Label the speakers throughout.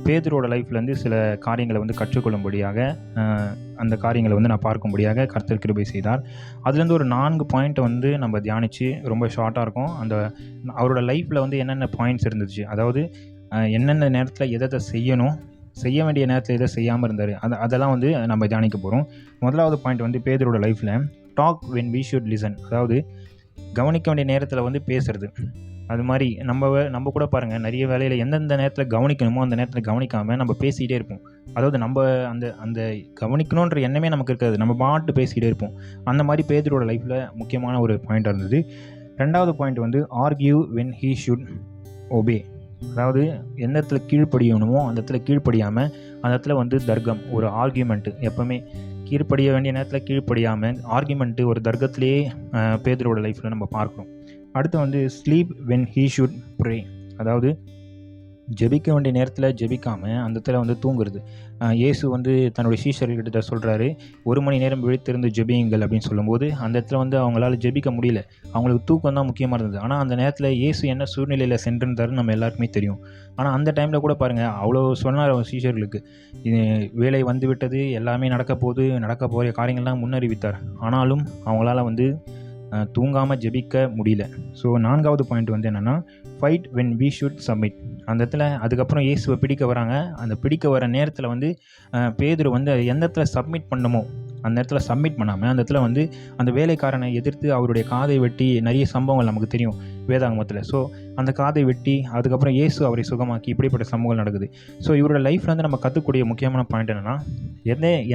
Speaker 1: பேதுருவோட லைஃப்லேருந்து சில காரியங்களை வந்து கற்றுக்கொள்ளும்படியாக அந்த காரியங்களை வந்து நான் பார்க்கும்படியாக கர்த்தர் கிருபை செய்தார். அதுலேருந்து ஒரு 4 பாயிண்ட்டை வந்து நம்ம தியானித்து, ரொம்ப ஷார்ட்டாக இருக்கும், அந்த அவரோட லைஃப்பில் வந்து என்னென்ன பாயிண்ட்ஸ் இருந்துச்சு, அதாவது என்னென்ன நேரத்தில் எதை செய்யணும், செய்ய வேண்டிய நேரத்தில் எதை செய்யாமல் இருந்தார், அதெல்லாம் வந்து நம்ம தியானிக்க போகிறோம். முதலாவது பாயிண்ட் வந்து பேதுருவோட லைஃப்பில் talk when we should listen, அதாவது கவனிக்க வேண்டிய நேரத்தில் வந்து பேசுறது. அது மாதிரி நம்ம கூட பாருங்கள், நிறைய வேலையில் எந்தெந்த நேரத்தில் கவனிக்கணுமோ அந்த நேரத்தில் கவனிக்காமல் நம்ம பேசிக்கிட்டே இருப்போம். அதாவது நம்ம அந்த கவனிக்கணுன்ற எண்ணமே நமக்கு இருக்காது, நம்ம பாட்டு பேசிக்கிட்டே இருப்போம். அந்த மாதிரி பேதுருவோட லைஃப்பில் முக்கியமான ஒரு பாயிண்ட்டாக இருந்தது. ரெண்டாவது பாயிண்ட் வந்து argue when he should obey, அதாவது எந்த இடத்துல கீழ்ப்படியணுமோ அந்த இடத்துல கீழ்ப்படியாமல், அந்த இடத்துல வந்து தர்க்கம், ஒரு ஆர்கியூமெண்ட்டு, எப்போவுமே கீழ்ப்படிய வேண்டிய நேரத்தில் கீழ்ப்படியாமல் ஆர்கியூமெண்ட்டு, ஒரு தர்க்கத்திலேயே பேதுருவோட லைஃப்பில் நம்ம பார்க்குறோம். அடுத்து வந்து sleep when he should pray, அதாவது ஜெபிக்க வேண்டிய நேரத்தில் ஜெபிக்காமல் அந்த இடத்துல வந்து தூங்குறது. இயேசு வந்து தன்னுடைய சீஷர்கிட்ட சொல்கிறாரு, 1 மணி நேரம் விழித்திருந்து ஜெபியுங்கள் அப்படின்னு சொல்லும்போது அந்த இடத்துல வந்து அவங்களால ஜெபிக்க முடியல, அவங்களுக்கு தூக்கம் தான் முக்கியமாக இருந்தது. ஆனால் அந்த நேரத்தில் இயேசு என்ன சூழ்நிலையில் சென்றிருந்தாருன்னு நம்ம எல்லாருக்குமே தெரியும். ஆனால் அந்த டைமில் கூட பாருங்கள், அவ்வளோ சொன்னார் அவர் சீஷர்களுக்கு, வேலை வந்து விட்டது, எல்லாமே நடக்க போகிற காரியங்கள்லாம் முன்னறிவித்தார். ஆனாலும் அவங்களால வந்து தூங்காமல் ஜெபிக்க முடியல. ஸோ 4வது பாயிண்ட் வந்து என்னென்னா fight when we should submit. அந்த இடத்துல அதுக்கப்புறம் இயேசுவை பிடிக்க வராங்க, அந்த பிடிக்க வர நேரத்தில் வந்து பேதுரு வந்து எந்த இடத்துல சப்மிட் பண்ணணுமோ அந்த இடத்துல சப்மிட் பண்ணாமல் அந்த இடத்துல வந்து அந்த வேலைக்காரனை எதிர்த்து அவருடைய காதை வெட்டி, நிறைய சம்பவங்கள் நமக்கு தெரியும் வேதாகமத்தில். ஸோ அந்த காதை வெட்டி அதுக்கப்புறம் இயேசு அவரை சுகமாக்கி, இப்படிப்பட்ட சம்பவங்கள் நடக்குது. ஸோ இவரோட லைஃப்பில் வந்து நம்ம கற்றுக்கூடிய முக்கியமான பாயிண்ட் என்னென்னா,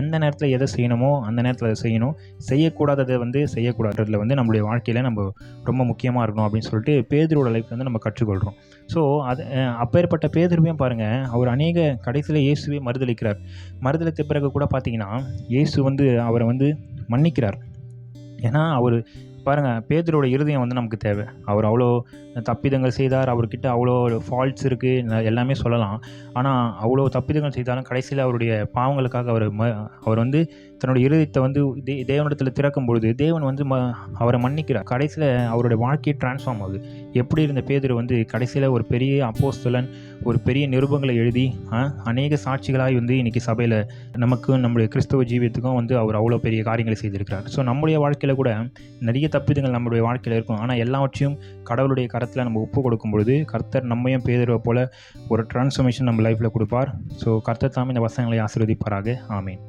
Speaker 1: எந்த நேரத்தில் எதை செய்யணுமோ அந்த நேரத்தில் அதை செய்யணும், செய்யக்கூடாததை வந்து செய்யக்கூடாததில் வந்து நம்மளுடைய வாழ்க்கையில் நம்ம ரொம்ப முக்கியமாக இருக்கணும் அப்படின்னு சொல்லிட்டு பேதுருவோட லைஃப்பில் வந்து நம்ம கற்றுக்கொள்கிறோம். ஸோ அது அப்பேற்பட்ட பேதுருவையும் பாருங்கள், அவர் அநேக கடைசியில் இயேசுவே மறுதலித்த பிறகு கூட பார்த்தீங்கன்னா இயேசு வந்து அவரை வந்து மன்னிக்கிறார். ஏன்னா அவர் பாருங்கள், பேதுருவோட இருதயம் வந்து நமக்கு தேவை. அவர் அவ்வளோ தப்பிதங்கள் செய்தார், அவர்கிட்ட அவ்வளோ ஃபால்ட்ஸ் இருக்குது எல்லாமே சொல்லலாம். ஆனால் அவ்வளோ தப்பிதங்கள் செய்தாலும் கடைசியில் அவருடைய பாவங்களுக்காக அவர் வந்து தன்னுடைய இருதயத்தை வந்து தேவனிடத்தில் திறக்கும் பொழுது தேவன் வந்து அவரை மன்னிக்கிறார். கடைசியில் அவருடைய வாழ்க்கையை டிரான்ஸ்ஃபார்ம் ஆகுது. எப்படி இருந்த பேதுரு வந்து கடைசியில் ஒரு பெரிய அப்போஸ்தலன், ஒரு பெரிய நிருபங்களை எழுதி அநேக சாட்சிகளாக வந்து இன்றைக்கி சபையில் நமக்கும் நம்முடைய கிறிஸ்தவ ஜீவியத்துக்கும் வந்து அவர் அவ்வளோ பெரிய காரியங்களை செய்திருக்கிறார். ஸோ நம்முடைய வாழ்க்கையில் கூட நிறைய தப்பிதங்கள் நம்மளுடைய வாழ்க்கையில் இருக்கும். ஆனால் எல்லாவற்றையும் கடவுளுடைய கரத்தில் நம்ம ஒப்பு கொடுக்கும் பொழுது கர்த்தர் நம்மையும் பேதுருவை போல் ஒரு டிரான்ஸ்ஃபர்மேஷன் நம்ம லைஃப்பில் கொடுப்பார். ஸோ கர்த்தர் தாமே இந்த வசனங்களை ஆசீர்வதிப்பாராக. ஆமீன்.